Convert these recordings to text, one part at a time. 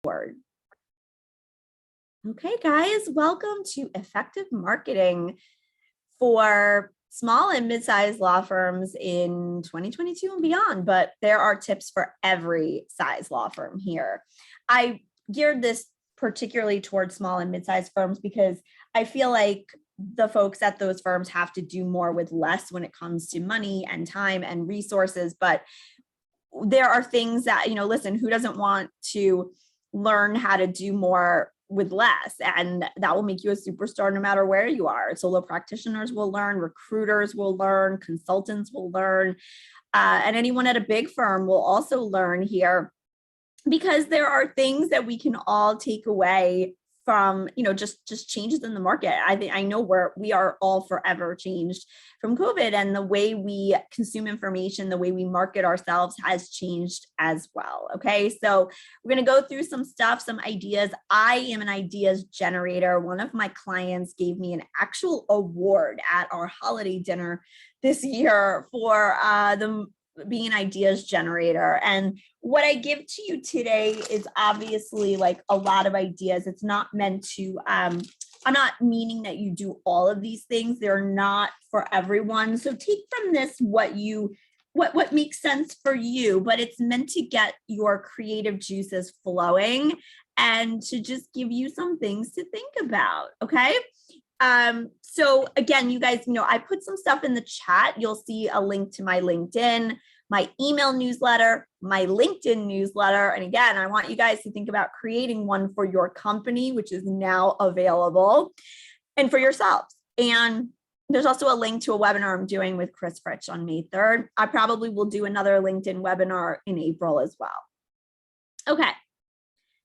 board. Okay, guys, welcome to Effective Marketing for small and mid-sized law firms in 2022 and beyond, but there are tips for every size law firm here. I geared this particularly towards small and mid-sized firms because I feel like the folks at those firms have to do more with less when it comes to money and time and resources, but there are things that, listen, who doesn't want to learn how to do more with less? And that will make you a superstar no matter where you are. Solo practitioners will learn, recruiters will learn, consultants will learn, and anyone at a big firm will also learn here, because there are things that we can all take away from, just changes in the market. I know we are all forever changed from COVID, and the way we consume information, the way we market ourselves has changed as well. Okay, so we're going to go through some stuff, some ideas. I am an ideas generator. One of my clients gave me an actual award at our holiday dinner this year for being an ideas generator. And what I give to you today is obviously like a lot of ideas. It's not meant to, I'm not meaning that you do all of these things. They're not for everyone. So take from this what makes sense for you, but it's meant to get your creative juices flowing and to just give you some things to think about. Okay. So again, you guys, I put some stuff in the chat. You'll see a link to my LinkedIn, my email newsletter, my LinkedIn newsletter. And again, I want you guys to think about creating one for your company, which is now available, and for yourselves. And there's also a link to a webinar I'm doing with Chris Fritsch on May 3rd. I probably will do another LinkedIn webinar in April as well. Okay.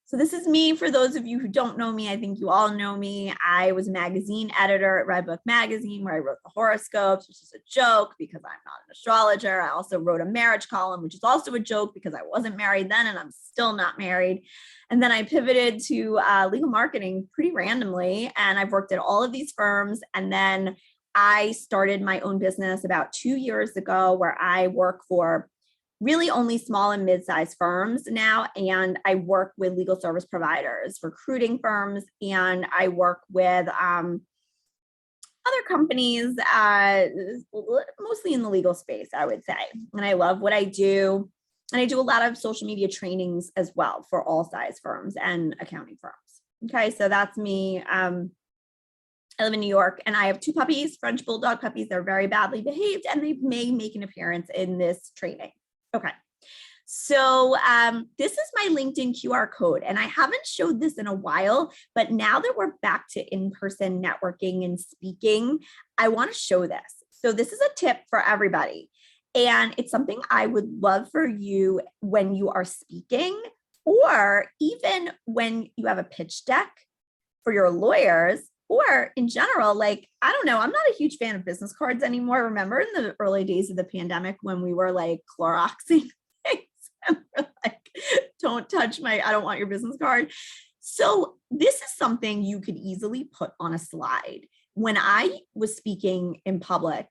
So this is me. For those of you who don't know me, I think you all know me. I was a magazine editor at Redbook Magazine, where I wrote the horoscopes, which is a joke because I'm not an astrologer. I also wrote a marriage column, which is also a joke because I wasn't married then and I'm still not married. And then I pivoted to legal marketing pretty randomly. And I've worked at all of these firms. And then I started my own business about 2 years ago, where I work for really only small and mid-sized firms now. And I work with legal service providers, recruiting firms, and I work with other companies, mostly in the legal space, I would say. And I love what I do. And I do a lot of social media trainings as well for all size firms and accounting firms. Okay, so that's me. I live in New York, and I have 2 puppies, French Bulldog puppies. They're very badly behaved, and they may make an appearance in this training. Okay, so this is my LinkedIn QR code, and I haven't showed this in a while, but now that we're back to in-person networking and speaking, I want to show this. So this is a tip for everybody, and it's something I would love for you when you are speaking, or even when you have a pitch deck for your lawyers, or in general. Like, I don't know, I'm not a huge fan of business cards anymore. Remember in the early days of the pandemic when we were like Cloroxing things and we're like, don't touch I don't want your business card. So this is something you could easily put on a slide. When I was speaking in public,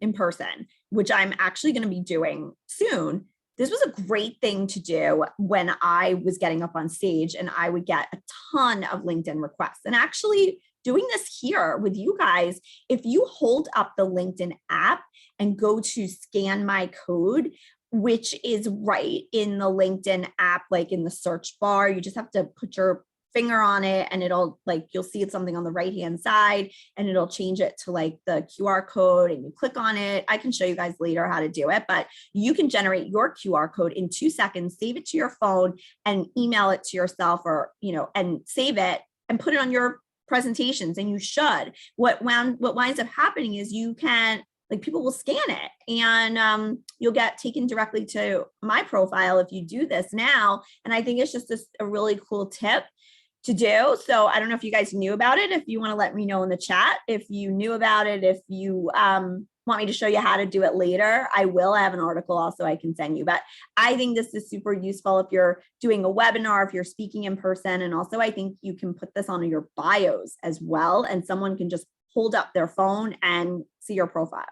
in person, which I'm actually going to be doing soon, this was a great thing to do when I was getting up on stage, and I would get a ton of LinkedIn requests. And actually doing this here with you guys, if you hold up the LinkedIn app and go to scan my code, which is right in the LinkedIn app, like in the search bar, you just have to put your finger on it and it'll, like, you'll see it's something on the right hand side and it'll change it to like the QR code, and you click on it. I can show you guys later how to do it, but you can generate your QR code in 2 seconds, save it to your phone and email it to yourself, or, and save it and put it on your presentations. And you should. What winds up happening is you can, like, people will scan it, and you'll get taken directly to my profile if you do this now. And I think it's just a really cool tip to do. So I don't know if you guys knew about it. If you want to let me know in the chat if you knew about it, if you want me to show you how to do it later, I will. I have an article also I can send you, but I think this is super useful if you're doing a webinar, if you're speaking in person. And also I think you can put this on your bios as well, and someone can just hold up their phone and see your profile.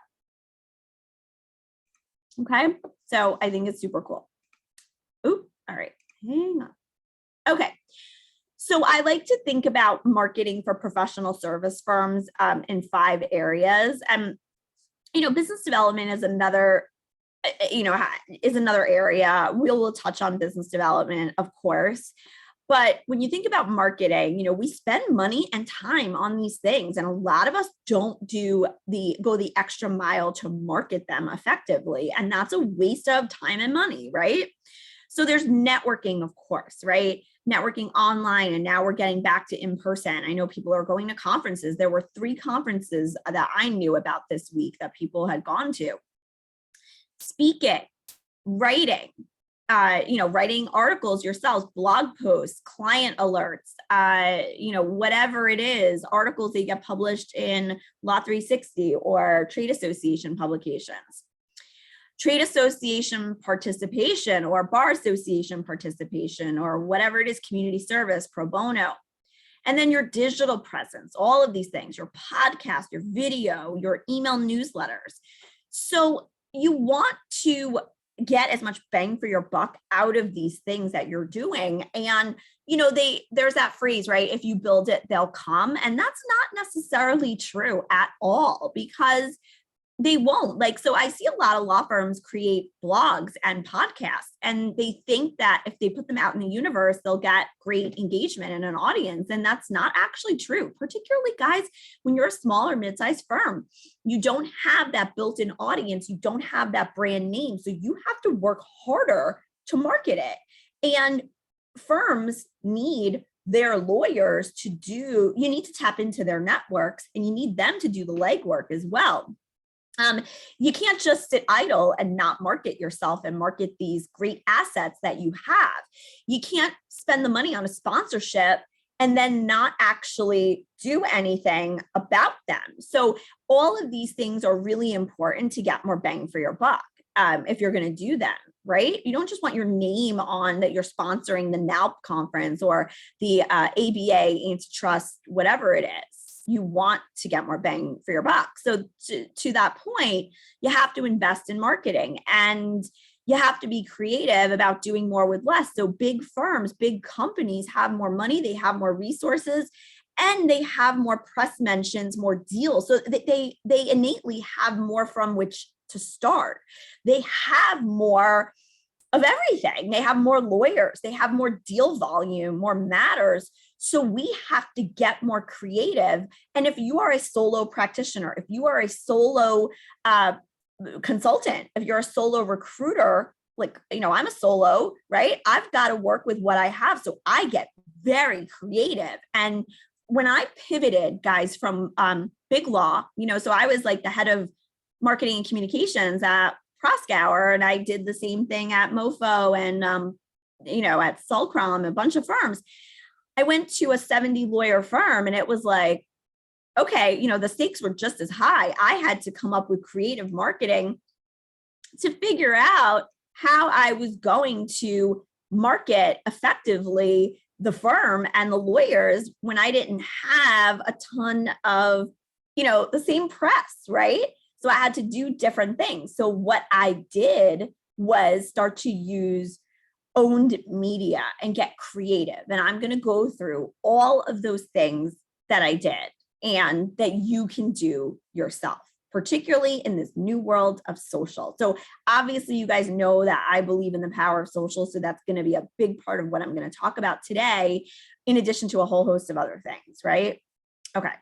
Okay, so I think it's super cool. Ooh, all right, hang on. Okay, So I like to think about marketing for professional service firms in 5 areas. And, business development is another area. We'll touch on business development, of course. But when you think about marketing, we spend money and time on these things. And a lot of us don't go the extra mile to market them effectively. And that's a waste of time and money, right? So there's networking, of course, right? Networking online. And now we're getting back to in person. I know people are going to conferences. There were 3 conferences that I knew about this week that people had gone to. Speaking, writing, writing articles yourselves, blog posts, client alerts, whatever it is, articles that get published in Law 360 or trade association publications. Trade association participation or bar association participation or whatever it is, community service, pro bono. And then your digital presence, all of these things, your podcast, your video, your email newsletters. So you want to get as much bang for your buck out of these things that you're doing. And, there's that phrase, right? If you build it, they'll come. And that's not necessarily true at all, because they won't. So I see a lot of law firms create blogs and podcasts, and they think that if they put them out in the universe, they'll get great engagement and an audience. And that's not actually true, particularly, guys, when you're a small or mid-sized firm. You don't have that built-in audience. You don't have that brand name. So you have to work harder to market it. And firms need their lawyers you need to tap into their networks, and you need them to do the legwork as well. You can't just sit idle and not market yourself and market these great assets that you have. You can't spend the money on a sponsorship and then not actually do anything about them. So all of these things are really important to get more bang for your buck if you're going to do them, right? You don't just want your name on that you're sponsoring the NALP conference or the ABA antitrust, whatever it is. You want to get more bang for your buck. So to that point, you have to invest in marketing, and you have to be creative about doing more with less. So big firms, big companies have more money, they have more resources, and they have more press mentions, more deals. So they innately have more from which to start. They have more of everything. They have more lawyers, they have more deal volume, more matters. So we have to get more creative. And if you are a solo practitioner, if you are a solo consultant, if you're a solo recruiter, I'm a solo, right? I've got to work with what I have. So I get very creative. And when I pivoted, guys, from big law, so I was the head of marketing and communications at Proskauer, and I did the same thing at Mofo and, at Sulcrum, a bunch of firms. I went to a 70 lawyer firm, and it was okay, the stakes were just as high. I had to come up with creative marketing to figure out how I was going to market effectively the firm and the lawyers when I didn't have a ton of, the same press, right? So I had to do different things. So what I did was start to use owned media and get creative. And I'm going to go through all of those things that I did and that you can do yourself, particularly in this new world of social. So obviously you guys know that I believe in the power of social. So that's going to be a big part of what I'm going to talk about today, in addition to a whole host of other things, right? Okay.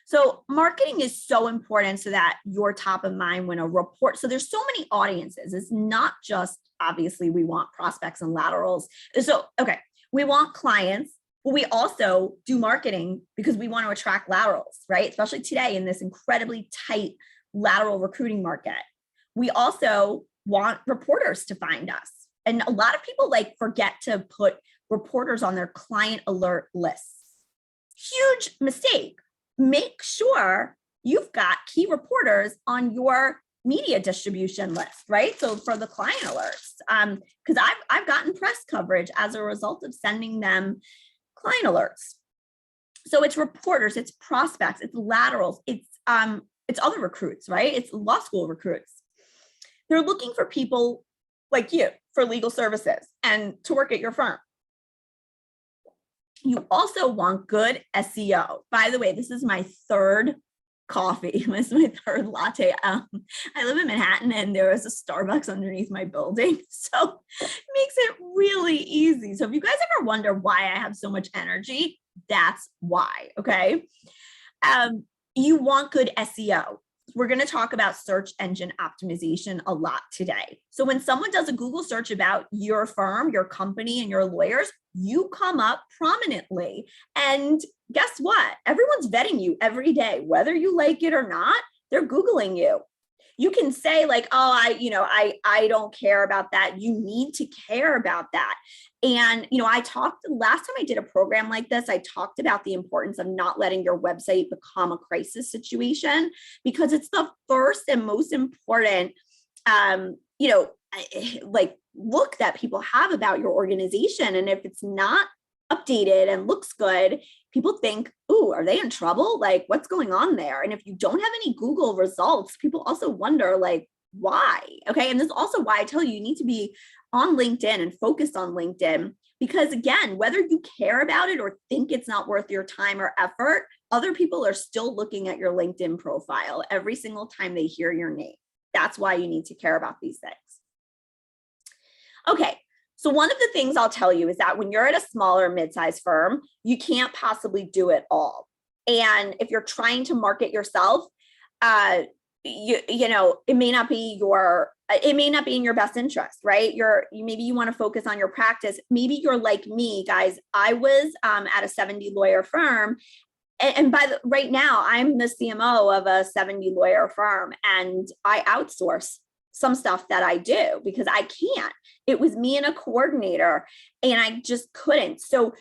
So marketing is so important so that you're top of mind when a report. So there's so many audiences. It's not just, obviously, we want prospects and laterals. So, okay, we want clients, but we also do marketing because we want to attract laterals, right? Especially today in this incredibly tight lateral recruiting market. We also want reporters to find us. And a lot of people forget to put reporters on their client alert lists. Huge mistake. Make sure you've got key reporters on your media distribution list, right? So for the client alerts, because I've gotten press coverage as a result of sending them client alerts. So it's reporters, it's prospects, it's laterals, it's other recruits, right? It's law school recruits. They're looking for people like you for legal services and to work at your firm. You also want good SEO. By the way, this is my third coffee. This is my third latte. I live in Manhattan and there is a Starbucks underneath my building. So it makes it really easy. So if you guys ever wonder why I have so much energy, that's why, okay? You want good SEO. We're going to talk about search engine optimization a lot today. So when someone does a Google search about your firm, your company, and your lawyers, you come up prominently. And guess what? Everyone's vetting you every day, whether you like it or not, they're Googling you. You can say like, oh, I don't care about that. You need to care about that. And, I talked last time I did a program like this, I talked about the importance of not letting your website become a crisis situation, because it's the first and most important, like look that people have about your organization. And if it's not updated and looks good, people think, ooh, are they in trouble? Like, what's going on there? And if you don't have any Google results, people also wonder, like, why? Okay. And this is also why I tell you, you need to be on LinkedIn and focused on LinkedIn, because again, whether you care about it or think it's not worth your time or effort, other people are still looking at your LinkedIn profile every single time they hear your name. That's why you need to care about these things. Okay. So one of the things I'll tell you is that when you're at a smaller mid-sized firm, you can't possibly do it all. And if you're trying to market yourself, it may not be in your best interest, right? Maybe you want to focus on your practice. Maybe you're like me, guys. I was at a 70 lawyer firm. And right now I'm the CMO of a 70 lawyer firm, and I outsource some stuff that I do because I can't. It was me and a coordinator, and I just couldn't. So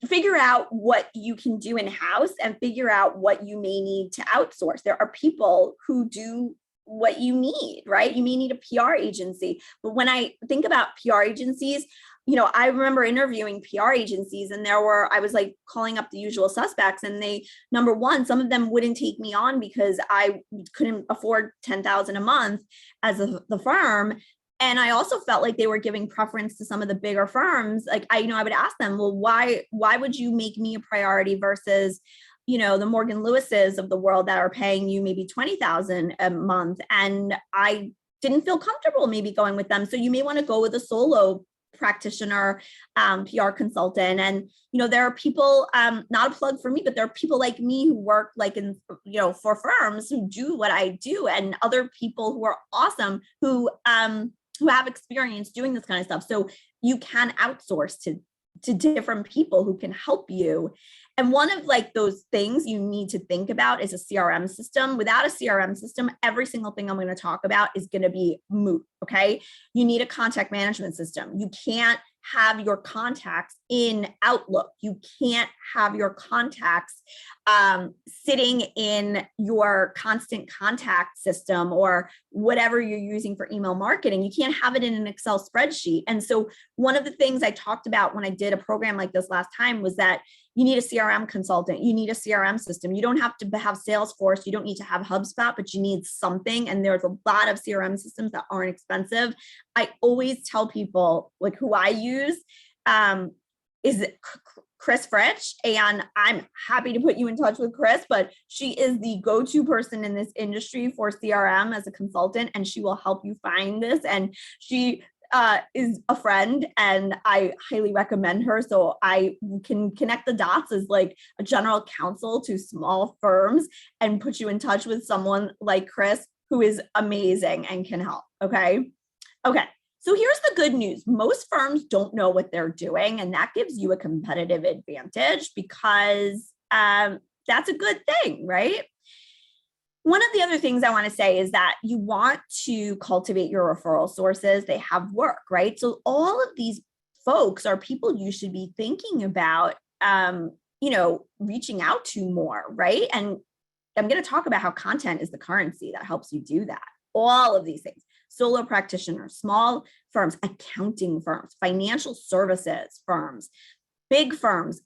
figure out what you can do in-house and figure out what you may need to outsource. There are people who do what you need, right? You may need a PR agency. But when I think about PR agencies, I remember interviewing PR agencies, and I was like calling up the usual suspects, and number one, some of them wouldn't take me on because I couldn't afford $10,000 a month as the firm. And I also felt like they were giving preference to some of the bigger firms. Like I would ask them, well, why would you make me a priority versus, the Morgan Lewis's of the world that are paying you maybe $20,000 a month? And I didn't feel comfortable maybe going with them. So you may want to go with a solo practitioner, PR consultant. And, there are people, not a plug for me, but there are people like me who work like in, for firms who do what I do, and other people who are awesome, who have experience doing this kind of stuff. So you can outsource to different people who can help you. And one of like those things you need to think about is a CRM system. Without a CRM system, every single thing I'm going to talk about is going to be moot. Okay. You need a contact management system. You can't have your contacts in Outlook. You can't have your contacts sitting in your constant contact system or whatever you're using for email marketing. You can't have it in an Excel spreadsheet. And so one of the things I talked about when I did a program like this last time was that you need a CRM consultant. You need a CRM system. You don't have to have Salesforce. You don't need to have HubSpot, but you need something. And there's a lot of CRM systems that aren't expensive. I always tell people like who I use is Chris Fritch, and I'm happy to put you in touch with Chris, but she is the go-to person in this industry for CRM as a consultant, and she will help you find this. And she is a friend, and I highly recommend her. So I can connect the dots as like a general counsel to small firms and put you in touch with someone like Chris, who is amazing and can help. Okay. So here's the good news. Most firms don't know what they're doing, and that gives you a competitive advantage because that's a good thing, right? One of the other things I want to say is that you want to cultivate your referral sources. They have work, right? So all of these folks are people you should be thinking about, reaching out to more, right? And I'm going to talk about how content is the currency that helps you do that. All of these things. Solo practitioners, small firms, accounting firms, financial services firms, big firms,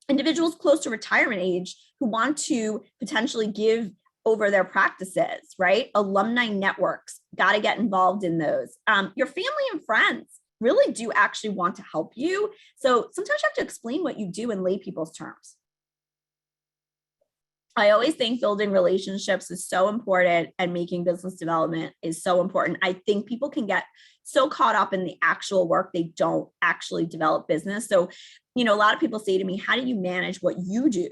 individuals close to retirement age who want to potentially give over their practices, right? Alumni networks, got to get involved in those. Your family and friends, really do actually want to help you. So sometimes you have to explain what you do in lay people's terms. I always think building relationships is so important, and making business development is so important. I think people can get so caught up in the actual work, they don't actually develop business. So, a lot of people say to me, how do you manage what you do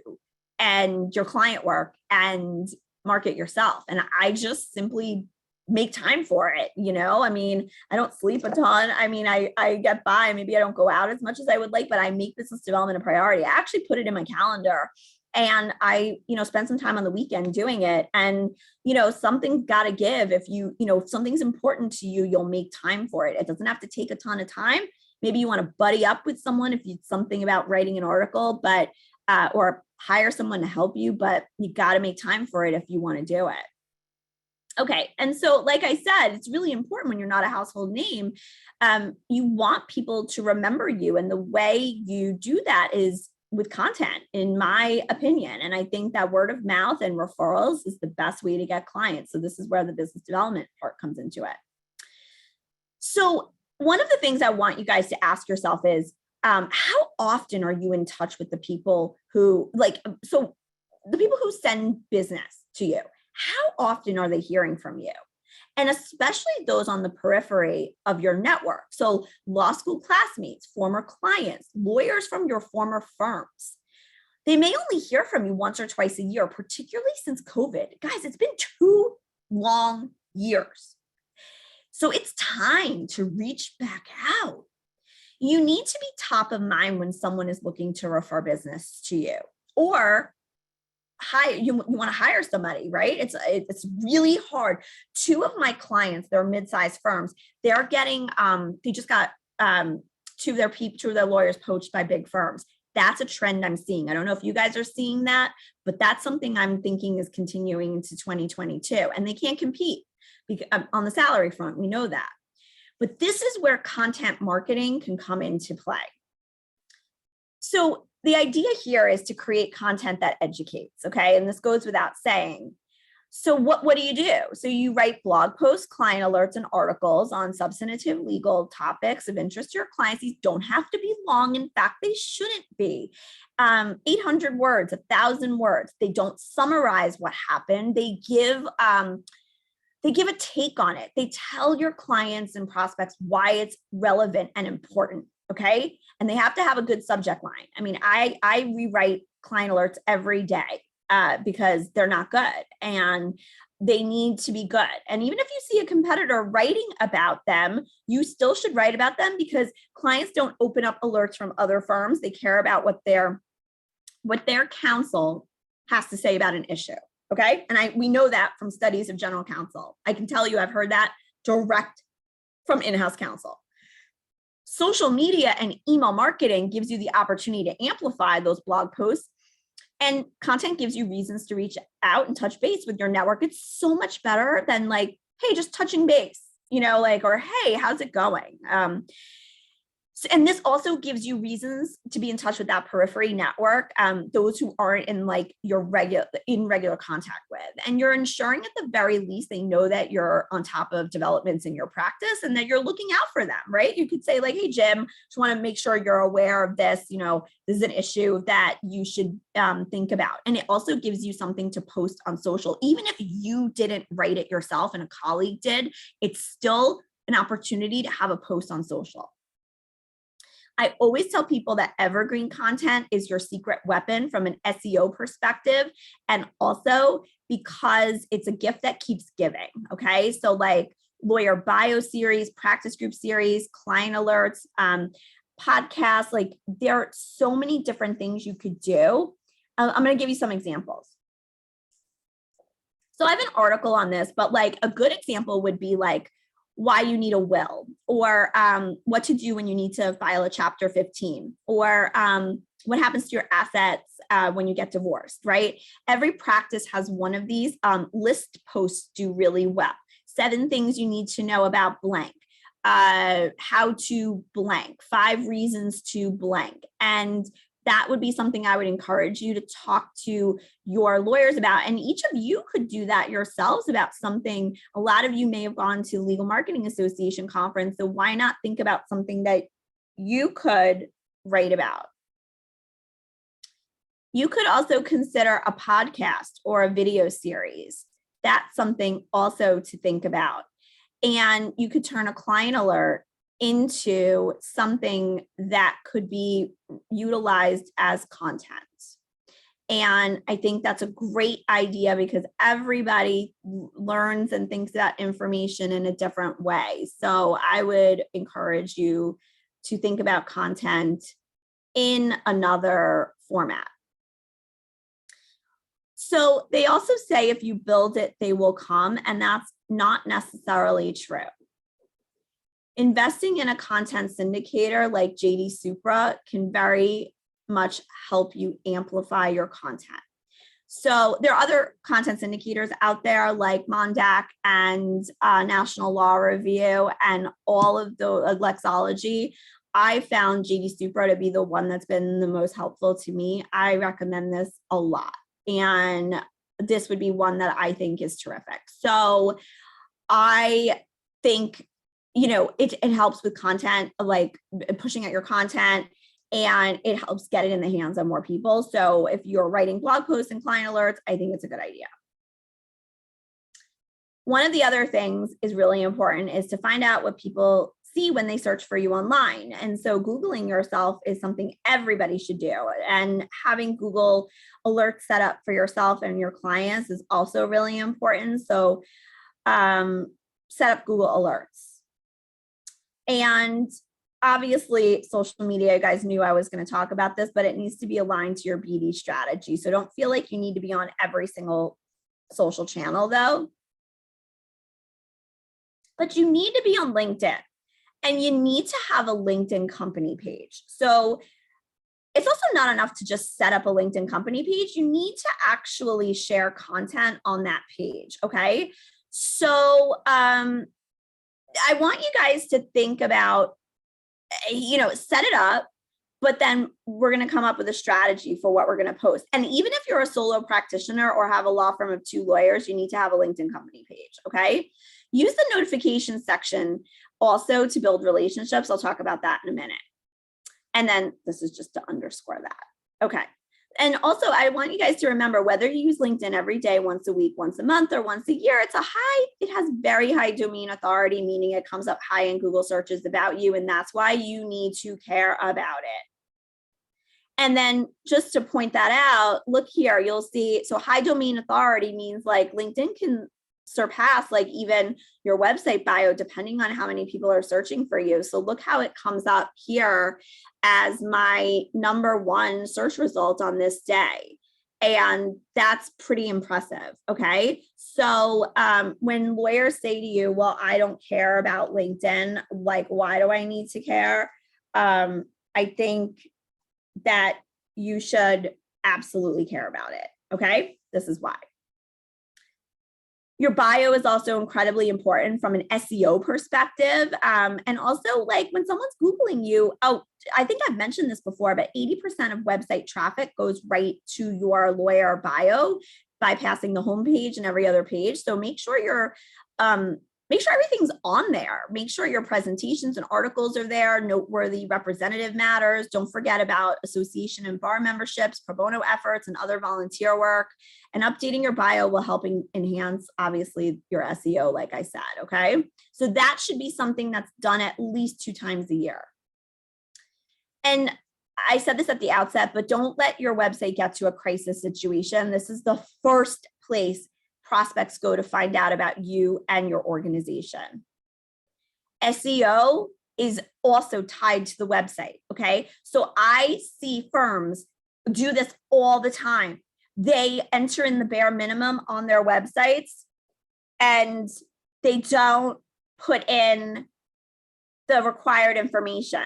and your client work and market yourself? And I just simply make time for it. I don't sleep a ton. I get by. Maybe I don't go out as much as I would like, but I make business development a priority. I actually put it in my calendar, and I, spend some time on the weekend doing it. And, something's got to give. If if something's important to you, you'll make time for it. It doesn't have to take a ton of time. Maybe you want to buddy up with someone if it's something about writing an article, but, or hire someone to help you, but you got to make time for it if you want to do it. Okay. And so, like I said, it's really important when you're not a household name. You want people to remember you. And the way you do that is with content, in my opinion. And I think that word of mouth and referrals is the best way to get clients. So this is where the business development part comes into it. So one of the things I want you guys to ask yourself is, how often are you in touch with the people who the people who send business to you? How often are they hearing from you? And especially those on the periphery of your network. So law school classmates, former clients, lawyers from your former firms. They may only hear from you once or twice a year, particularly since COVID. Guys, it's been 2 long years. So it's time to reach back out. You need to be top of mind when someone is looking to refer business to you, or you want to hire somebody, right? It's really hard. 2 of my clients, they're mid-sized firms. They're getting, they just got 2 of their lawyers poached by big firms. That's a trend I'm seeing. I don't know if you guys are seeing that, but that's something I'm thinking is continuing into 2022, and they can't compete on the salary front. We know that. But this is where content marketing can come into play. So the idea here is to create content that educates, okay? And this goes without saying. So what do? So you write blog posts, client alerts, and articles on substantive legal topics of interest to your clients. These don't have to be long. In fact, they shouldn't be. 800 words, 1,000 words. They don't summarize what happened. They give a take on it. They tell your clients and prospects why it's relevant and important. Okay. And they have to have a good subject line. I rewrite client alerts every day because they're not good, and they need to be good. And even if you see a competitor writing about them, you still should write about them, because clients don't open up alerts from other firms. They care about what their counsel has to say about an issue. Okay. And we know that from studies of general counsel. I can tell you, I've heard that direct from in-house counsel. Social media and email marketing gives you the opportunity to amplify those blog posts, and content gives you reasons to reach out and touch base with your network. It's so much better than hey, just touching base, or hey, how's it going? And this also gives you reasons to be in touch with that periphery network, those who aren't in your regular contact with. And you're ensuring at the very least they know that you're on top of developments in your practice and that you're looking out for them, right? You could say hey, Jim, just want to make sure you're aware of this. This is an issue that you should think about. And it also gives you something to post on social. Even if you didn't write it yourself and a colleague did, it's still an opportunity to have a post on social. I always tell people that evergreen content is your secret weapon from an SEO perspective, and also because it's a gift that keeps giving, okay? So lawyer bio series, practice group series, client alerts, podcasts, there are so many different things you could do. I'm going to give you some examples. So I have an article on this, but a good example would be why you need a will, or what to do when you need to file a Chapter 15, or what happens to your assets when you get divorced, right? Every practice has one of these. List posts do really well. 7 things you need to know about blank, how to blank, 5 reasons to blank. And that would be something I would encourage you to talk to your lawyers about. And each of you could do that yourselves about something. A lot of you may have gone to Legal Marketing Association conference. So why not think about something that you could write about? You could also consider a podcast or a video series. That's something also to think about. And you could turn a client alert into something that could be utilized as content. And I think that's a great idea because everybody learns and thinks about information in a different way. So I would encourage you to think about content in another format. So they also say if you build it, they will come, and that's not necessarily true. Investing in a content syndicator like JD Supra can very much help you amplify your content. So there are other content syndicators out there like Mondac and National Law Review and all of the Lexology. I found JD Supra to be the one that's been the most helpful to me. I recommend this a lot. And this would be one that I think is terrific. So I think, it helps with content, like pushing out your content, and it helps get it in the hands of more people. So if you're writing blog posts and client alerts, I think it's a good idea. One of the other things is really important is to find out what people see when they search for you online. And so Googling yourself is something everybody should do. And having Google alerts set up for yourself and your clients is also really important. So set up Google alerts. And obviously social media, you guys knew I was going to talk about this, but it needs to be aligned to your BD strategy. So don't feel like you need to be on every single social channel though. But you need to be on LinkedIn, and you need to have a LinkedIn company page. So it's also not enough to just set up a LinkedIn company page. You need to actually share content on that page. Okay. So I want you guys to think about, set it up, but then we're going to come up with a strategy for what we're going to post. And even if you're a solo practitioner or have a law firm of 2 lawyers, you need to have a LinkedIn company page. Okay. Use the notification section also to build relationships. I'll talk about that in a minute. And then this is just to underscore that. Okay. And also I want you guys to remember, whether you use LinkedIn every day, once a week, once a month, or once a year, it has very high domain authority, meaning it comes up high in Google searches about you. And that's why you need to care about it. And then just to point that out, look here, you'll see, so high domain authority means like LinkedIn can surpass like even your website bio, depending on how many people are searching for you. So look how it comes up here as my #1 search result on this day. And that's pretty impressive. Okay. So when lawyers say to you, well, I don't care about LinkedIn, like, why do I need to care? I think that you should absolutely care about it. Okay. This is why. Your bio is also incredibly important from an SEO perspective. And also, like, when someone's Googling you, I think I've mentioned this before, but 80% of website traffic goes right to your lawyer bio, bypassing the homepage and every other page. So make sure everything's on there. Make sure your presentations and articles are there, noteworthy representative matters. Don't forget about association and bar memberships, pro bono efforts, and other volunteer work. And updating your bio will help enhance, obviously, your SEO, like I said, okay? So that should be something that's done at least 2 times a year. And I said this at the outset, but don't let your website get to a crisis situation. This is the first place prospects go to find out about you and your organization. SEO is also tied to the website, okay? So I see firms do this all the time. They enter in the bare minimum on their websites and they don't put in the required information.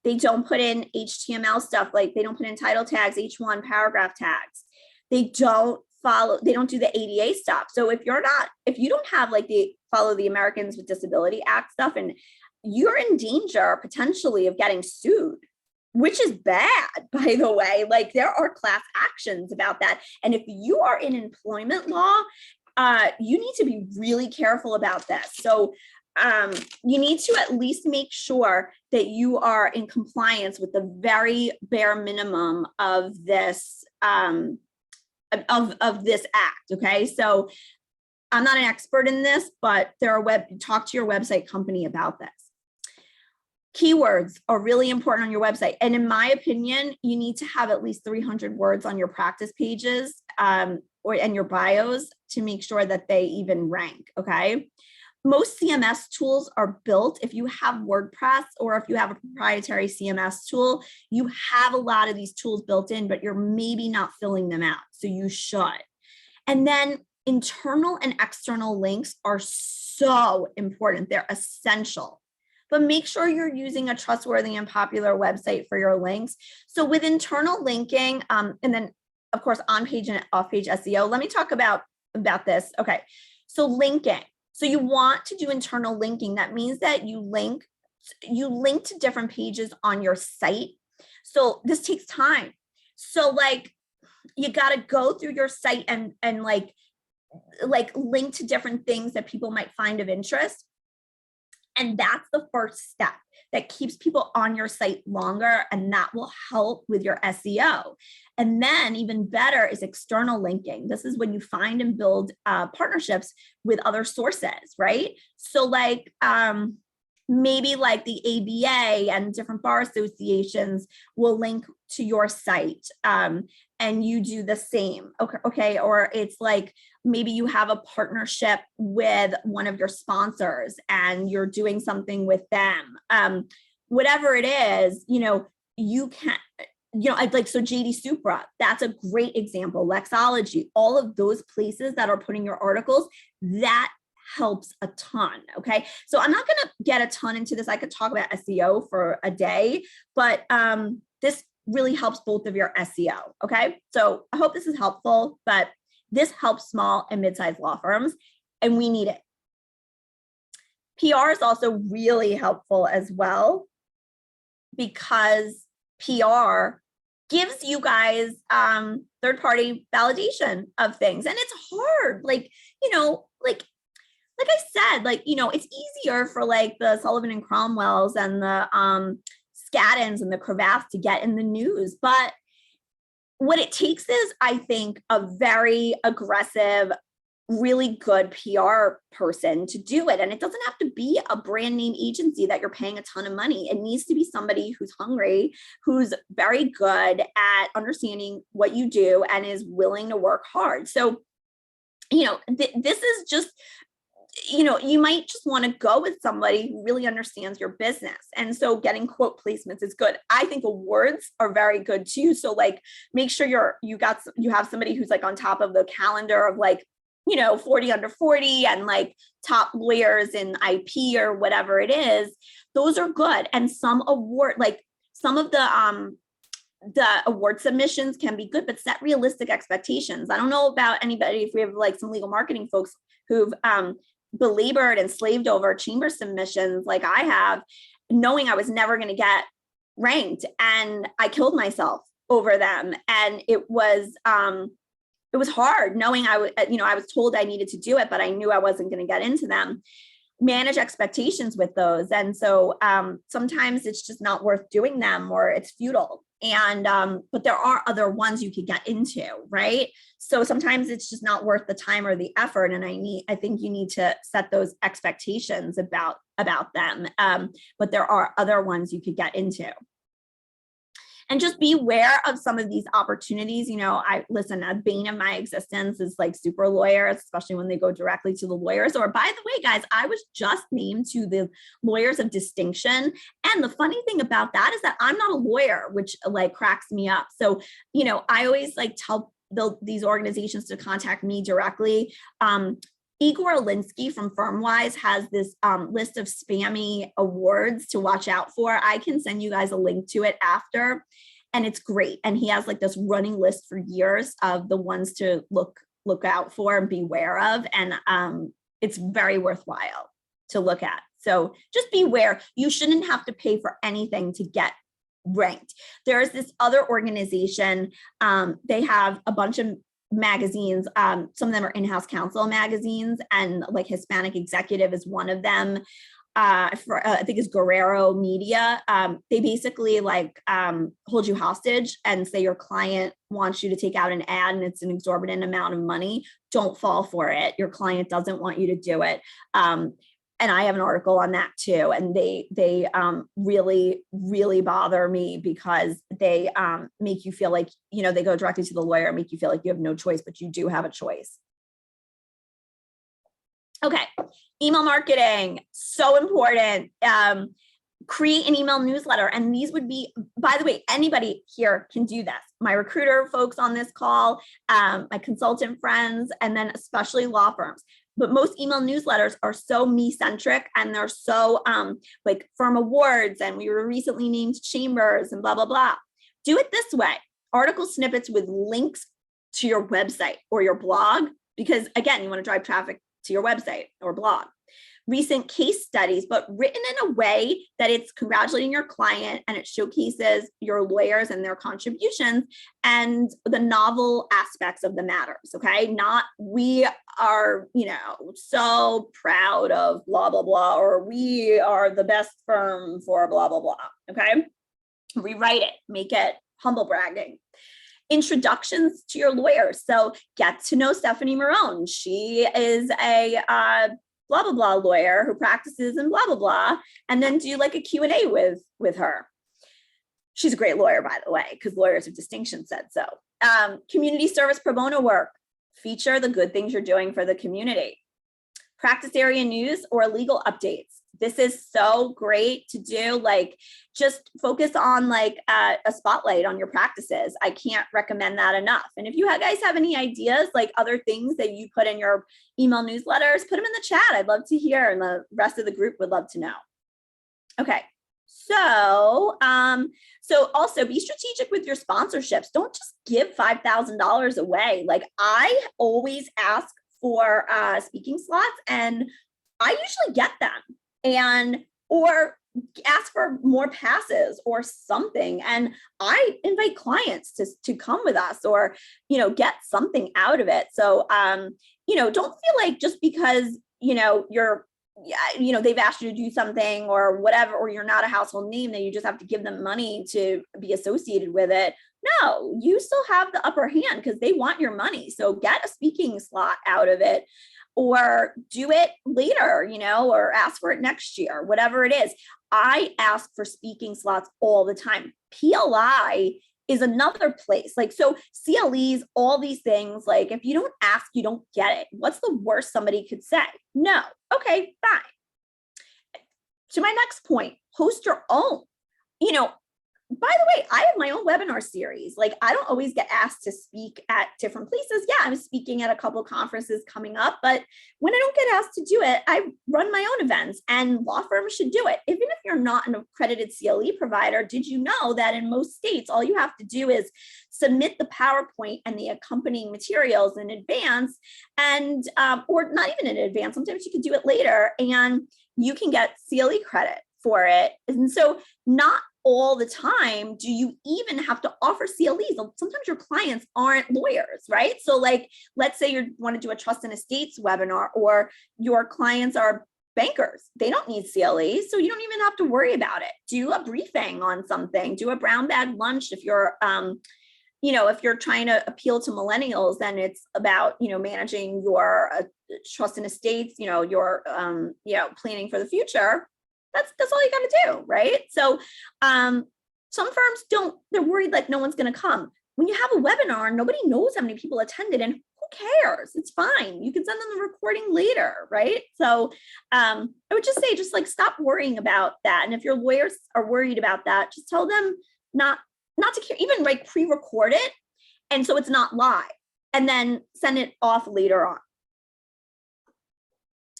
They don't put in HTML stuff, like they don't put in title tags, H1 paragraph tags. They don't do the ADA stuff. So if you don't have like the follow the Americans with Disability Act stuff, and you're in danger potentially of getting sued which is bad, by the way. Like, there are class actions about that. And if you are in employment law, you need to be really careful about this. So you need to at least make sure that you are in compliance with the very bare minimum of this of this act. Okay, so I'm not an expert in this, but there are talk to your website company about this. Keywords are really important on your website. And in my opinion, you need to have at least 300 words on your practice pages and your bios to make sure that they even rank, okay? Most CMS tools are built, if you have WordPress or if you have a proprietary CMS tool, you have a lot of these tools built in, but you're maybe not filling them out. So you should. And then internal and external links are so important. They're essential. But make sure you're using a trustworthy and popular website for your links. So with internal linking, and then of course on-page and off-page SEO, let me talk about this. Okay, so linking. So you want to do internal linking. That means that you link to different pages on your site. So this takes time. So like, you got to go through your site and like link to different things that people might find of interest. And that's the first step that keeps people on your site longer, and that will help with your SEO. And then even better is external linking. This is when you find and build partnerships with other sources, right? So like maybe like the ABA and different bar associations will link to your site and you do the same, okay? Or it's like, maybe you have a partnership with one of your sponsors and you're doing something with them. Whatever it is, you can, like, so JD Supra, that's a great example. Lexology, all of those places that are putting your articles, that helps a ton, okay? So I'm not gonna get a ton into this. I could talk about SEO for a day, but this really helps both of your SEO, okay? So I hope this is helpful, but this helps small and mid-sized law firms, and we need it. PR is also really helpful as well, because PR gives you guys third-party validation of things. And it's hard, like I said, it's easier for like the Sullivan and Cromwells and the Scaddens and the Cravats to get in the news. But what it takes is, I think, a very aggressive, really good PR person to do it. And it doesn't have to be a brand name agency that you're paying a ton of money. It needs to be somebody who's hungry, who's very good at understanding what you do and is willing to work hard. So, this is just, you might just want to go with somebody who really understands your business. And so getting quote placements is good. I think awards are very good too. So like, make sure you have somebody who's like on top of the calendar of like, 40 under 40 and like top lawyers in IP or whatever it is. Those are good. And some award, like some of the award submissions can be good, but set realistic expectations. I don't know about anybody, if we have like some legal marketing folks who've belabored and slaved over chamber submissions like I have, knowing I was never going to get ranked, and I killed myself over them. And it was hard knowing I was told I needed to do it, but I knew I wasn't going to get into them. Manage expectations with those. And so sometimes it's just not worth doing them, or it's futile. And but there are other ones you could get into, right? So sometimes it's just not worth the time or the effort. And I think you need to set those expectations about them. But there are other ones you could get into. And just be aware of some of these opportunities. Listen, a bane of my existence is like super lawyers, especially when they go directly to the lawyers. Or by the way, guys, I was just named to the Lawyers of Distinction. And the funny thing about that is that I'm not a lawyer, which like cracks me up. So, I always like tell these organizations to contact me directly. Igor Alinsky from FirmWise has this list of spammy awards to watch out for. I can send you guys a link to it after, and it's great. And he has like this running list for years of the ones to look out for and beware of. And it's very worthwhile to look at. So just beware. You shouldn't have to pay for anything to get ranked. There's this other organization. They have a bunch of magazines. Some of them are in-house counsel magazines, and like Hispanic Executive is one of them. I think it's Guerrero Media. They basically like hold you hostage and say your client wants you to take out an ad and it's an exorbitant amount of money. Don't fall for it. Your client doesn't want you to do it. And I have an article on that too. And they really, really bother me because they make you feel like, you know, they go directly to the lawyer and make you feel like you have no choice, but you do have a choice. Okay, email marketing, so important. Create an email newsletter. And these would be, by the way, anybody here can do this. My recruiter folks on this call, my consultant friends, and then especially law firms. But most email newsletters are so me-centric, and they're so like firm awards, and we were recently named chambers and blah, blah, blah. Do it this way. Article snippets with links to your website or your blog, because again, you want to drive traffic to your website or blog. Recent case studies, but written in a way that it's congratulating your client and it showcases your lawyers and their contributions and the novel aspects of the matters, okay? Not we are, you know, so proud of blah, blah, blah, or we are the best firm for blah, blah, blah, okay? Rewrite it, make it humble bragging. Introductions to your lawyers. So get to know Stephanie Marone. She is a blah, blah, blah lawyer who practices in blah, blah, blah, and then do like a Q&A with her. She's a great lawyer, by the way, because lawyers of distinction said so. Community service pro bono work. Feature the good things you're doing for the community. Practice area news or legal updates. This is so great to do. Like, just focus on like a spotlight on your practices. I can't recommend that enough. And if you guys have any ideas, like other things that you put in your email newsletters, put them in the chat. I'd love to hear, and the rest of the group would love to know. Okay. So also be strategic with your sponsorships. Don't just give $5,000 away. Like, I always ask for speaking slots, and I usually get them, or ask for more passes or something. And I invite clients to come with us, or, you know, get something out of it. So, you know, don't feel like just because, you know, they've asked you to do something or whatever, or you're not a household name, that you just have to give them money to be associated with it. No, you still have the upper hand because they want your money. So get a speaking slot out of it, or do it later, you know, or ask for it next year, whatever it is. I ask for speaking slots all the time. PLI is another place. Like, so CLEs, all these things, like if you don't ask, you don't get it. What's the worst somebody could say? No. Okay, fine. To my next point, host your own. You know, by the way, I have my own webinar series. Like, I don't always get asked to speak at different places. Yeah, I'm speaking at a couple of conferences coming up, but when I don't get asked to do it, I run my own events, and law firms should do it. Even if you're not an accredited CLE provider, did you know that in most states, all you have to do is submit the PowerPoint and the accompanying materials in advance, and or not even in advance, sometimes you can do it later, and you can get CLE credit for it. And so not all the time do you even have to offer CLEs. Sometimes your clients aren't lawyers, right? So like, let's say you want to do a trust and estates webinar, or your clients are bankers. They don't need CLEs, so you don't even have to worry about it. Do a briefing on something, do a brown bag lunch. If you're, you know, if you're trying to appeal to millennials, then it's about, you know, managing your trust and estates, you know, your, you know, planning for the future. That's all you got to do, right? So some firms they're worried like no one's going to come. When you have a webinar, nobody knows how many people attended, and who cares? It's fine. You can send them the recording later, right? So I would just say, just like, stop worrying about that. And if your lawyers are worried about that, just tell them not to care, even like pre-record it. And so it's not live, and then send it off later on.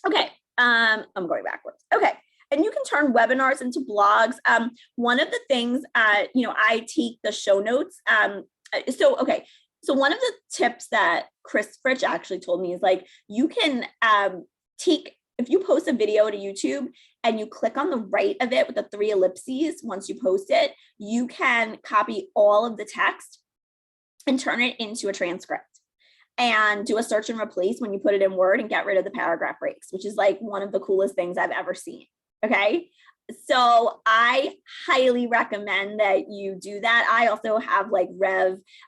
Okay. I'm going backwards. Okay. And you can turn webinars into blogs. One of the things, you know, I take the show notes. So one of the tips that Chris Fritch actually told me is like, you can if you post a video to YouTube, and you click on the right of it with the 3 ellipses, once you post it, you can copy all of the text and turn it into a transcript and do a search and replace when you put it in Word and get rid of the paragraph breaks, which is like one of the coolest things I've ever seen. Okay. So I highly recommend that you do that. I also have like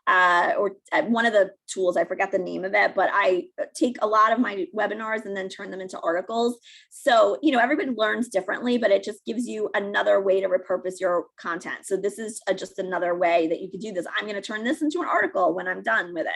or one of the tools, I forget the name of it, but I take a lot of my webinars and then turn them into articles. So, you know, everybody learns differently, but it just gives you another way to repurpose your content. So this is just another way that you could do this. I'm going to turn this into an article when I'm done with it.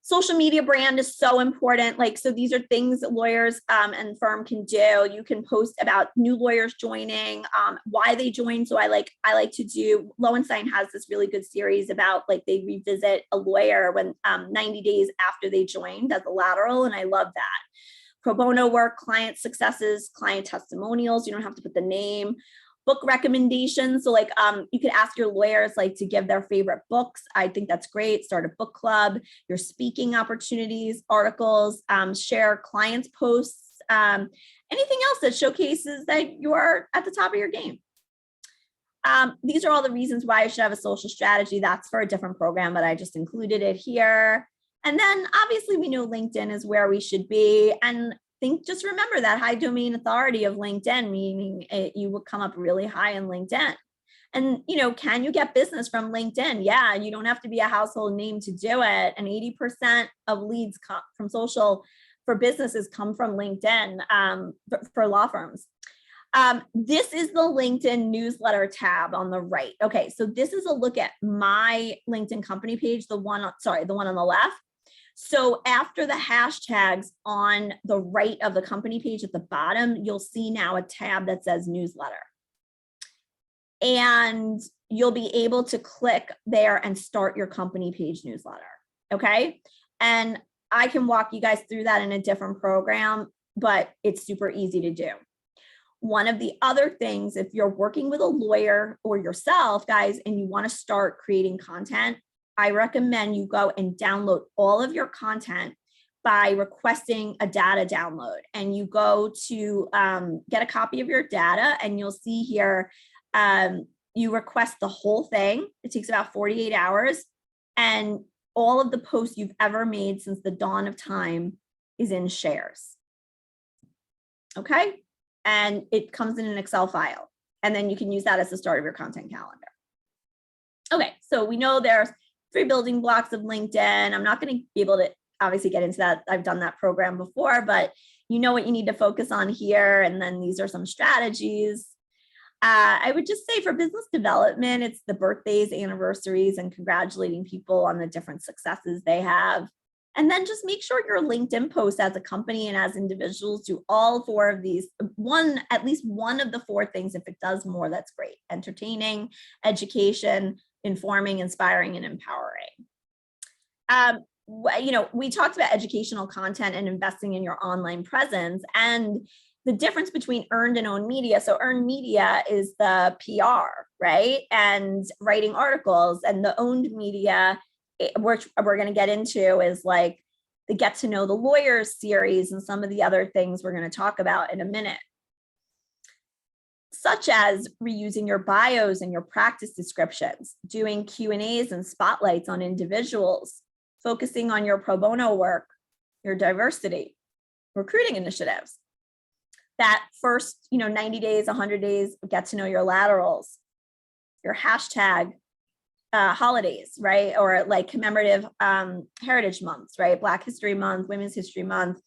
Social media brand is so important. Like, so these are things that lawyers and firm can do. You can post about new lawyers joining, why they joined. So I like to do, Lowenstein has this really good series about like they revisit a lawyer when 90 days after they joined as a lateral. And I love that. Pro bono work, client successes, client testimonials. You don't have to put the name. Book recommendations. So like you could ask your lawyers like to give their favorite books. I think that's great. Start a book club, your speaking opportunities, articles, share clients' posts, anything else that showcases that you're at the top of your game. These are all the reasons why you should have a social strategy. That's for a different program, but I just included it here. And then obviously we know LinkedIn is where we should be. And just remember that high domain authority of LinkedIn, meaning you will come up really high in LinkedIn. And, you know, can you get business from LinkedIn? Yeah, you don't have to be a household name to do it. And 80% of leads come from social for businesses come from LinkedIn for law firms. This is the LinkedIn newsletter tab on the right. Okay, so this is a look at my LinkedIn company page, the one on the left. So after the hashtags on the right of the company page at the bottom, you'll see now a tab that says newsletter. And you'll be able to click there and start your company page newsletter. Okay. And I can walk you guys through that in a different program, but it's super easy to do. One of the other things, if you're working with a lawyer or yourself, guys, and you want to start creating content, I recommend you go and download all of your content by requesting a data download. And you go to get a copy of your data, and you'll see here, you request the whole thing. It takes about 48 hours. And all of the posts you've ever made since the dawn of time is in shares. Okay. And it comes in an Excel file. And then you can use that as the start of your content calendar. Okay. So we know there's 3 building blocks of LinkedIn. I'm not going to be able to obviously get into that. I've done that program before, but you know what you need to focus on here. And then these are some strategies. I would just say for business development, it's the birthdays, anniversaries, and congratulating people on the different successes they have. And then just make sure your LinkedIn posts as a company and as individuals do all 4 of these, at least one of the 4 things. If it does more, that's great. Entertaining, education, informing, inspiring, and empowering. You know, we talked about educational content and investing in your online presence and the difference between earned and owned media. So earned media is the PR, right? And writing articles, and the owned media, which we're going to get into, is like the Get to Know the Lawyers series and some of the other things we're going to talk about in a minute, such as reusing your bios and your practice descriptions, doing Q&As and spotlights on individuals, focusing on your pro bono work, your diversity, recruiting initiatives. That first, 90 days, 100 days, get to know your laterals, your hashtag holidays, right? Or like commemorative heritage months, right? Black History Month, Women's History Month,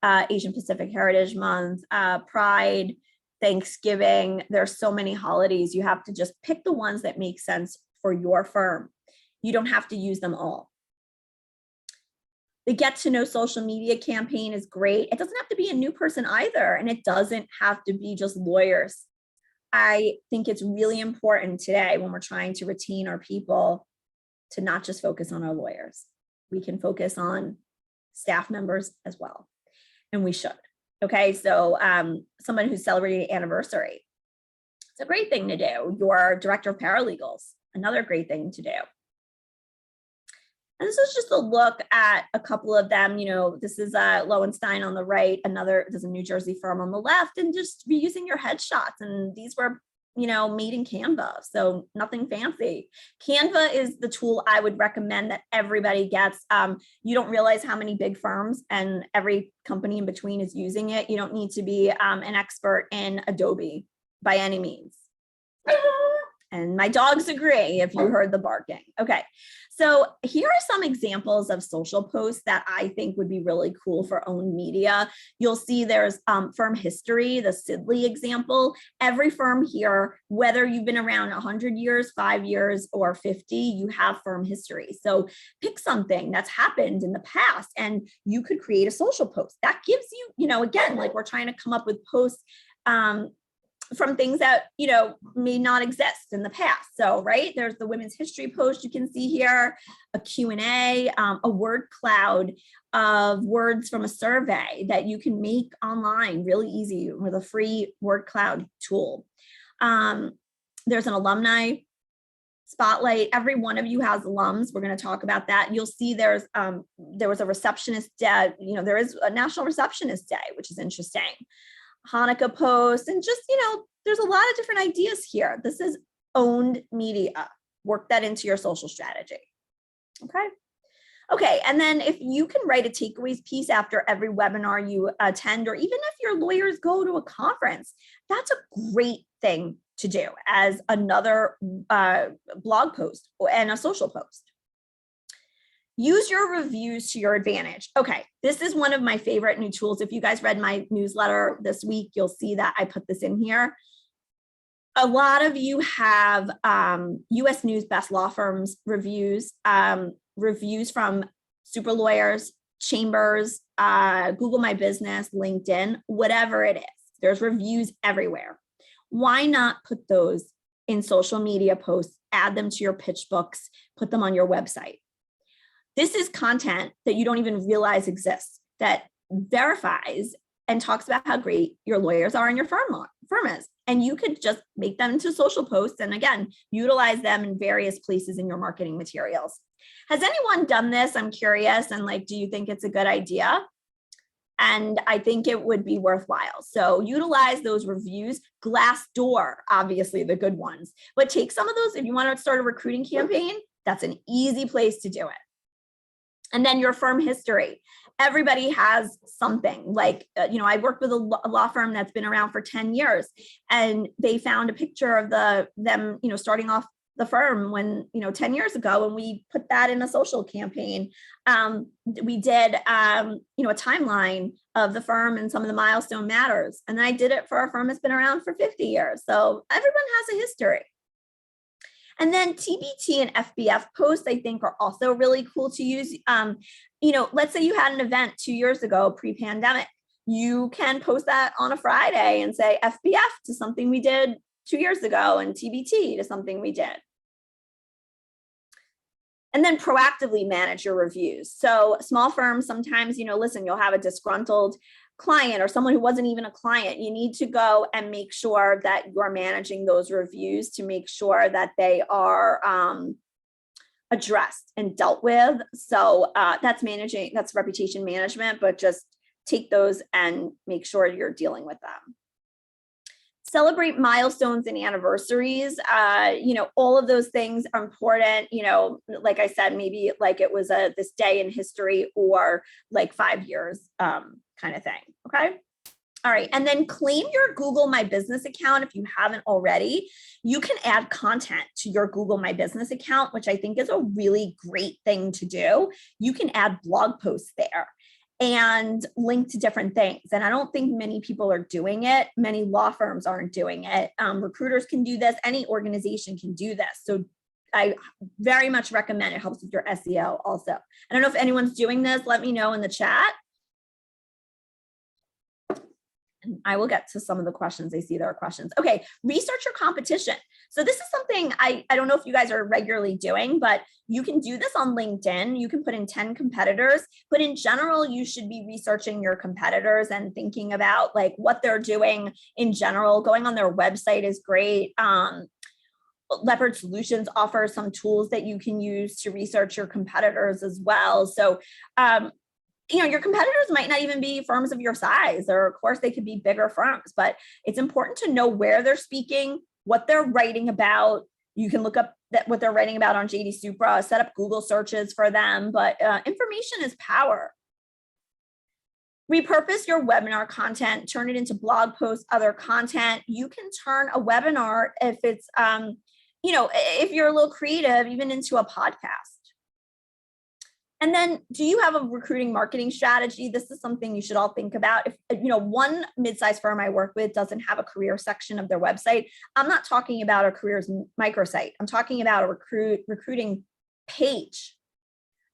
Asian Pacific Heritage Month, Pride, Thanksgiving. There's so many holidays. You have to just pick the ones that make sense for your firm. You don't have to use them all. The Get to Know social media campaign is great. It doesn't have to be a new person either, and it doesn't have to be just lawyers. I think it's really important today when we're trying to retain our people to not just focus on our lawyers. We can focus on staff members as well, and we should. Okay, so someone who's celebrating an anniversary, it's a great thing to do. Your director of paralegals, another great thing to do. And this is just a look at a couple of them. This is Lowenstein on the right, there's a New Jersey firm on the left, and just reusing your headshots. And these were, made in Canva. So nothing fancy. Canva is the tool I would recommend that everybody gets. You don't realize how many big firms and every company in between is using it. You don't need to be an expert in Adobe by any means. And my dogs agree if you heard the barking. Okay, so here are some examples of social posts that I think would be really cool for owned media. You'll see there's firm history, the Sidley example. Every firm here, whether you've been around 100 years, 5 years, or 50, you have firm history. So pick something that's happened in the past and you could create a social post. That gives you, again, like we're trying to come up with posts from things that, may not exist in the past. So, right, there's the women's history post you can see here, a Q&A, a word cloud of words from a survey that you can make online really easy with a free word cloud tool. There's an alumni spotlight. Every one of you has alums. We're going to talk about that. You'll see there was a receptionist day, there is a National Receptionist Day, which is interesting. Hanukkah post, and just, there's a lot of different ideas here. This is owned media. Work that into your social strategy. Okay, and then if you can write a takeaways piece after every webinar you attend, or even if your lawyers go to a conference, that's a great thing to do as another blog post and a social post. Use your reviews to your advantage. Okay, this is one of my favorite new tools. If you guys read my newsletter this week, you'll see that I put this in here. A lot of you have US News Best Law Firms reviews, reviews from super lawyers, chambers, Google My Business, LinkedIn, whatever it is. There's reviews everywhere. Why not put those in social media posts, add them to your pitch books, put them on your website? This is content that you don't even realize exists, that verifies and talks about how great your lawyers are and your firm is. And you could just make them into social posts and, again, utilize them in various places in your marketing materials. Has anyone done this? I'm curious. And do you think it's a good idea? And I think it would be worthwhile. So utilize those reviews. Glassdoor, obviously the good ones. But take some of those. If you want to start a recruiting campaign, that's an easy place to do it. And then your firm history. Everybody has something I worked with a law firm that's been around for 10 years, and they found a picture of them, starting off the firm when, 10 years ago, and we put that in a social campaign. We did, a timeline of the firm and some of the milestone matters. And then I did it for a firm that's been around for 50 years. So everyone has a history. And then TBT and FBF posts, I think, are also really cool to use. Let's say you had an event 2 years ago, pre-pandemic. You can post that on a Friday and say FBF to something we did 2 years ago and TBT to something we did. And then proactively manage your reviews. So small firms, sometimes, listen, you'll have a disgruntled client or someone who wasn't even a client. You need to go and make sure that you're managing those reviews to make sure that they are addressed and dealt with. So that's reputation management, but just take those and make sure you're dealing with them. Celebrate milestones and anniversaries. All of those things are important. Like I said, maybe it was this day in history or 5 years kind of thing. Okay. All right. And then claim your Google My Business account. If you haven't already, you can add content to your Google My Business account, which I think is a really great thing to do. You can add blog posts there and link to different things. And I don't think many people are doing it. Many law firms aren't doing it. Recruiters can do this. Any organization can do this. So I very much recommend it. Helps with your SEO also. I don't know if anyone's doing this. Let me know in the chat. And I will get to some of the questions. I see there are questions. Okay, research your competition. So this is something I don't know if you guys are regularly doing, but you can do this on LinkedIn. You can put in 10 competitors, but in general, you should be researching your competitors and thinking about what they're doing in general. Going on their website is great. Leopard Solutions offers some tools that you can use to research your competitors as well. So, your competitors might not even be firms of your size, or of course they could be bigger firms, but it's important to know where they're speaking, what they're writing about. You can look up what they're writing about on JD Supra, set up Google searches for them, but information is power. Repurpose your webinar content, turn it into blog posts, other content. You can turn a webinar, if it's, if you're a little creative, even into a podcast. And then, do you have a recruiting marketing strategy? This is something you should all think about. If, one mid-sized firm I work with doesn't have a career section of their website, I'm not talking about a careers microsite. I'm talking about a recruiting page.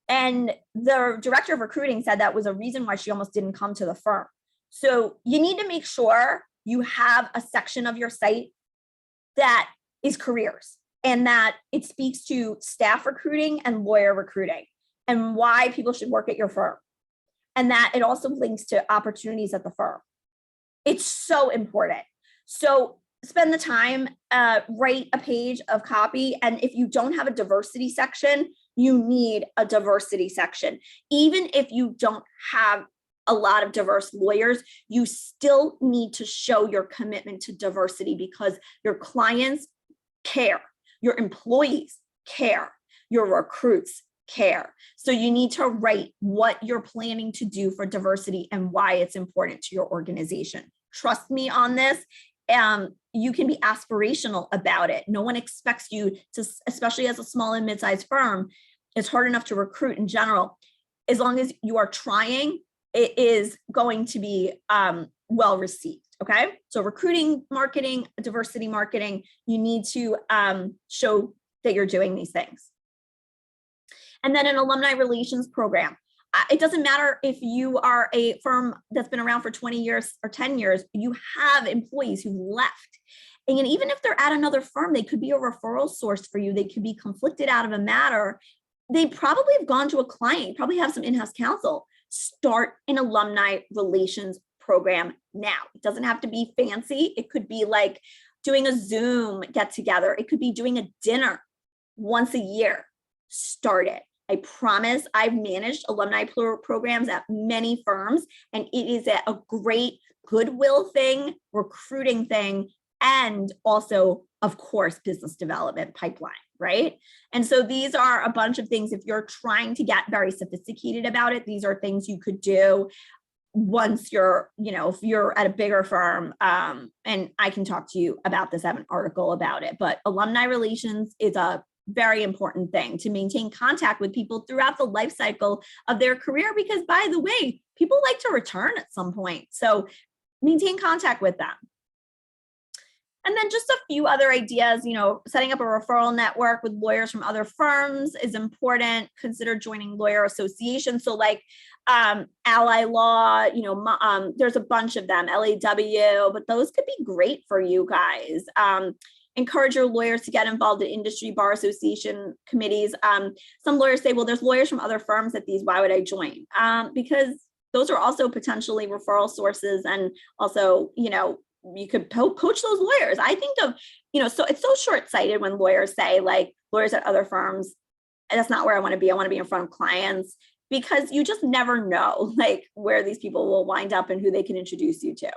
And the director of recruiting said that was a reason why she almost didn't come to the firm. So you need to make sure you have a section of your site that is careers, and that it speaks to staff recruiting and lawyer recruiting, and why people should work at your firm. And that it also links to opportunities at the firm. It's so important. So spend the time, write a page of copy. And if you don't have a diversity section, you need a diversity section. Even if you don't have a lot of diverse lawyers, you still need to show your commitment to diversity, because your clients care, your employees care, your recruits care. So you need to write what you're planning to do for diversity and why it's important to your organization. Trust me on this. You can be aspirational about it. No one expects you to, especially as a small and mid-sized firm, it's hard enough to recruit in general. As long as you are trying, it is going to be well received. Okay. So recruiting, marketing, diversity marketing, you need to show that you're doing these things. And then an alumni relations program. It doesn't matter if you are a firm that's been around for 20 years or 10 years, you have employees who left. And even if they're at another firm, they could be a referral source for you. They could be conflicted out of a matter. They probably have gone to a client, you probably have some in-house counsel. Start an alumni relations program now. It doesn't have to be fancy. It could be like doing a Zoom get together. It could be doing a dinner once a year. Start it. I promise. I've managed alumni programs at many firms, and it is a great goodwill thing, recruiting thing, and also, of course, business development pipeline, right? And so these are a bunch of things. If you're trying to get very sophisticated about it, these are things you could do once you're, if you're at a bigger firm, and I can talk to you about this. I have an article about it, but alumni relations is a very important thing to maintain contact with people throughout the life cycle of their career, because by the way, people like to return at some point. So maintain contact with them. And then just a few other ideas, setting up a referral network with lawyers from other firms is important. Consider joining lawyer associations. So like Ally Law, there's a bunch of them, LAW, but those could be great for you guys. Encourage your lawyers to get involved in industry bar association committees. Some lawyers say, well, there's lawyers from other firms at these, why would I join? Because those are also potentially referral sources, and also, you could poach those lawyers. I think of, so it's so short-sighted when lawyers say, like, lawyers at other firms, that's not where I want to be. I want to be in front of clients, because you just never know, like, where these people will wind up and who they can introduce you to.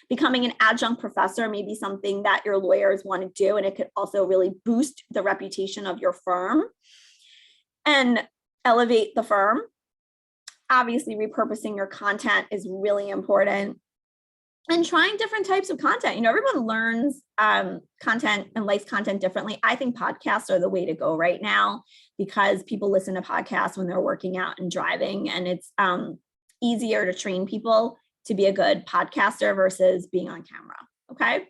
Becoming an adjunct professor may be something that your lawyers want to do, and it could also really boost the reputation of your firm and elevate the firm. Obviously, repurposing your content is really important. And trying different types of content. Everyone learns content and likes content differently. I think podcasts are the way to go right now, because people listen to podcasts when they're working out and driving, and it's easier to train people to be a good podcaster versus being on camera. Okay.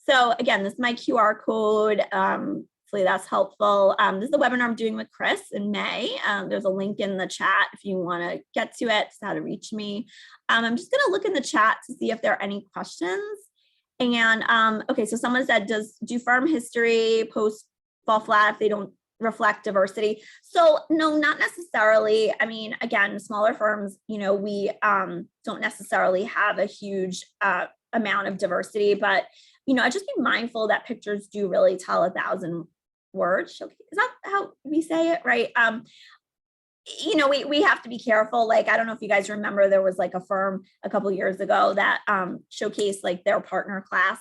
So again, this is my QR code. Hopefully that's helpful. This is the webinar I'm doing with Chris in May. There's a link in the chat if you want to get to it, how to reach me. I'm just going to look in the chat to see if there are any questions. And okay, so someone said, do firm history posts fall flat if they don't reflect diversity? So no, not necessarily. I mean, again, smaller firms, we don't necessarily have a huge amount of diversity, but just be mindful that pictures do really tell 1,000 words. Is that how we say it? Right. We have to be careful. Like, I don't know if you guys remember, there was like a firm a couple of years ago that showcased like their new partner class,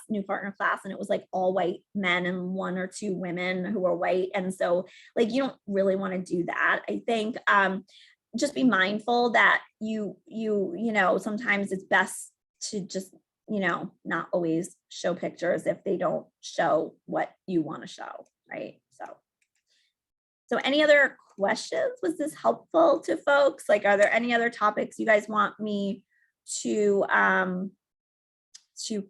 and it was like all white men and 1 or 2 women who were white. And so like, you don't really want to do that. I think just be mindful that sometimes it's best to just, not always show pictures if they don't show what you want to show, right? So any other questions? Was this helpful to folks? Like, are there any other topics you guys want me to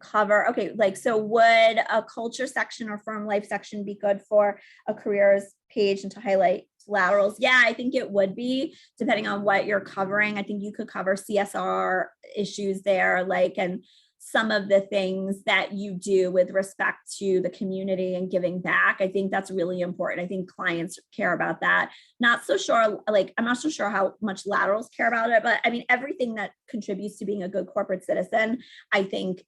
cover? Okay, like, so would a culture section or firm life section be good for a careers page and to highlight laterals? Yeah, I think it would be, depending on what you're covering. I think you could cover CSR issues there, like, and some of the things that you do with respect to the community and giving back. I think that's really important. I think clients care about that. Not so sure, like, I'm not so sure how much laterals care about it, but I mean, everything that contributes to being a good corporate citizen, I think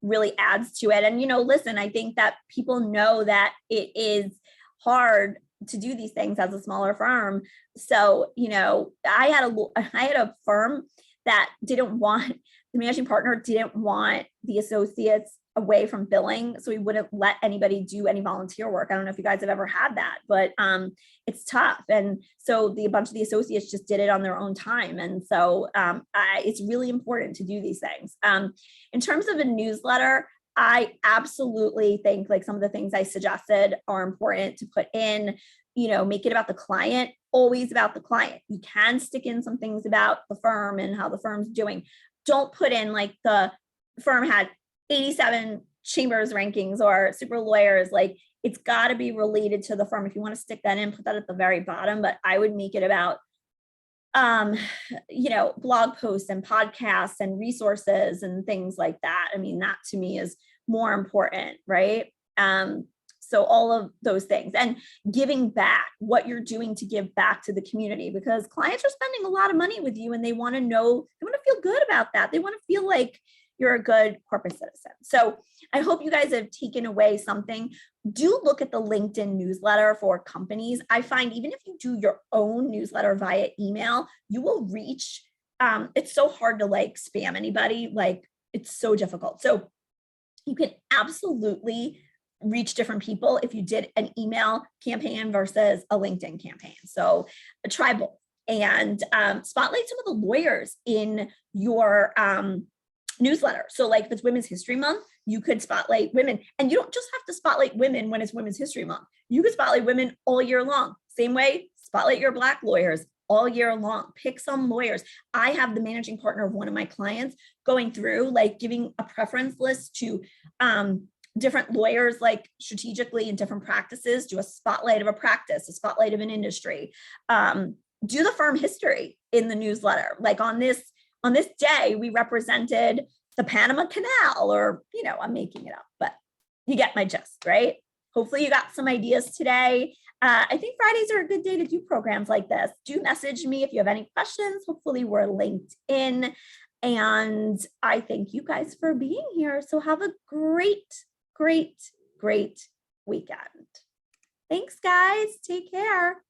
really adds to it. And, listen, I think that people know that it is hard to do these things as a smaller firm. So, I had a firm that the managing partner didn't want the associates away from billing, so he wouldn't let anybody do any volunteer work. I don't know if you guys have ever had that, but it's tough. And so a bunch of the associates just did it on their own time. And so it's really important to do these things. In terms of a newsletter, I absolutely think like some of the things I suggested are important to put in. Make it about the client, always about the client. You can stick in some things about the firm and how the firm's doing. Don't put in like the firm had 87 chambers rankings or super lawyers. Like, it's got to be related to the firm. If you want to stick that in, put that at the very bottom, but I would make it about blog posts and podcasts and resources and things like that. I mean, that to me is more important, right? So all of those things, and giving back, what you're doing to give back to the community, because clients are spending a lot of money with you and they want to feel good about that. They want to feel like you're a good corporate citizen. So I hope you guys have taken away something. Do look at the LinkedIn newsletter for companies. I find even if you do your own newsletter via email, you will reach, it's so hard to like spam anybody. Like, it's so difficult. So you can absolutely reach different people if you did an email campaign versus a LinkedIn campaign. So try both, and spotlight some of the lawyers in your newsletter. So like if it's Women's History Month, you could spotlight women, and you don't just have to spotlight women when it's Women's History Month. You could spotlight women all year long. Same way, spotlight your Black lawyers all year long. Pick some lawyers. I have the managing partner of one of my clients going through, like, giving a preference list to different lawyers, like strategically in different practices. Do a spotlight of a practice, a spotlight of an industry. Do the firm history in the newsletter. Like on this day, we represented the Panama Canal, or, I'm making it up, but you get my gist, right? Hopefully you got some ideas today. I think Fridays are a good day to do programs like this. Do message me if you have any questions. Hopefully we're linked in. And I thank you guys for being here. So have a great weekend. Thanks, guys. Take care.